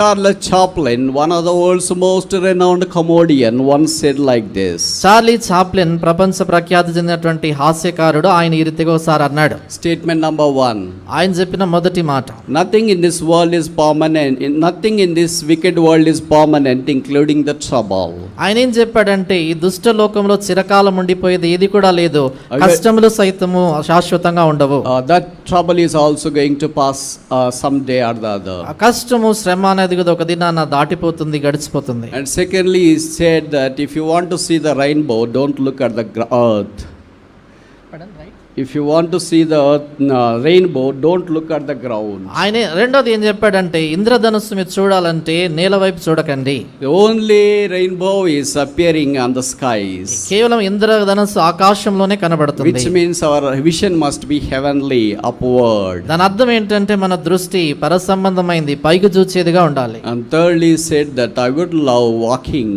Charles Chaplin, one of the world's most renowned comedian, once said like this. Charlie Chaplin ప్రపంచ ప్రఖ్యాతి చెందినటువంటి హాస్యకారుడు ఆయన ఈ రీతిగా ఒకసారి అన్నాడు. Statement number 1. ఆయన చెప్పిన మొదటి మాట, Nothing in this world is permanent. Nothing in this wicked world is permanent, including the trouble. ఆయన ఏం చెప్పాడంటే ఈ దుష్ట లోకంలో చిరకాలం ఉండిపోయేది ఏది కూడా లేదు, కష్టములు సైతము శాశ్వతంగా ఉండవు. That trouble is also going to pass someday or the other. ఆ కష్టము శ్రమ అనేది ఒక దినాన దాటిపోతుంది, గడిచిపోతుంది. And secondly, he said that if you want to see the rainbow, don't look at the earth. If you want to see the rainbow, don't look at the ground. ఆయన రెండోది ఏం చెప్పాడంటే ఇంద్రధనుస్సు మీరు చూడాలంటే నేల వైపు చూడకండి. The only rainbow is appearing on the skies. కేవలం ఇంద్రధనుస్సు ఆకాశంలోనే కనబడుతుంది. Which means our vision must be heavenly, upward. దాని అర్థం ఏంటంటే మన దృష్టి పర సంబంధమైంది, పైకి చూచేదిగా ఉండాలి. And thirdly, he said that I would love walking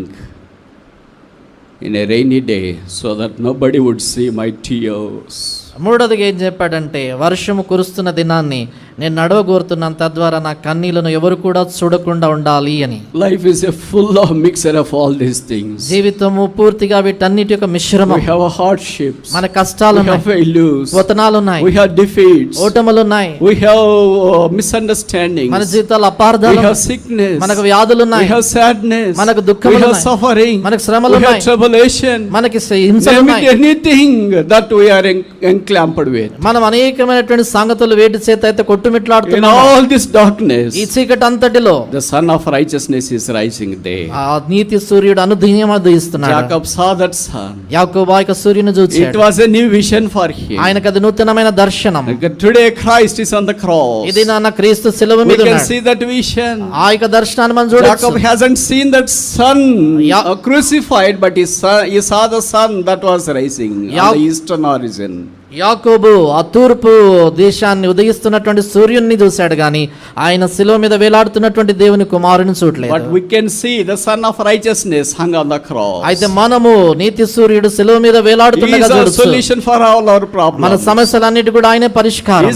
in a rainy day so that nobody would see my tears. మూడోదిగా ఏం చెప్పాడంటే వర్షము కురుస్తున్న దినాన్ని నేను నడవగోరుతున్నాను, తద్వారా నా కన్నీళ్లను ఎవరు కూడా చూడకుండా ఉండాలి అని. Life is a full of mixture of all these things. జీవితము పూర్తిగా వీటన్నిటి యొక్క మిశ్రమం. We have hardships, మన కష్టాలు we have failures, పతనాలు ఉన్నాయి, we have defeats, ఓటములు ఉన్నాయి, we have misunderstandings, మన జీవితాల్లో అపార్థాలు, we have sickness, మనకు వ్యాధులు we ఉన్నాయి, have sadness, మనకు దుఃఖములు we have ఉన్నాయి, suffering, మనకు శ్రమలు we have ఉన్నాయి, tribulation, మనకి హింసలు name ఉన్నాయి. it anything that we are enclamped with. మనం అనేకమైనటువంటి సంగతులు వేటి చేత అయితే In కొట్టుమిట్లాడుతున్నాం. all this darkness, ఈ చీకటి అంతటిలో the sun of righteousness is rising there. ఆ నీతి సూర్యుడు అనుదినం ఉదయిస్తున్నాడు. Jacob saw that sun. యాకోబు ఆ యొక్క సూర్యుని It చూచాడు. was a new vision for him. ఆయనకు అది నూతనమైన దర్శనం. Today Christ is on the cross. ఇది నాన్న క్రీస్తు శిలువ We మీద can ఉన్నాడు. see that vision. ఆ యొక్క దర్శనాన్ని మనం చూడొచ్చు. Jacob hasn't seen that sun crucified, but he saw the sun that was rising on the eastern horizon. యాకోబు ఆ తూర్పు దేశాన్ని ఉదయిస్తున్నటువంటి సూర్యుని చూశాడు, గాని ఆయన శిలువ మీద వేలాడుతున్నటువంటి దేవుని కుమారుని చూడలేదు. But we can see the sun of righteousness hung on the cross. అయితే మనము నీతి సూర్యుడు శిలువ మీద He వేలాడుతుండగా is our చూడొచ్చు. solution for all our problems. మన సమస్యలన్నిటి కూడా ఆయనే పరిష్కారం.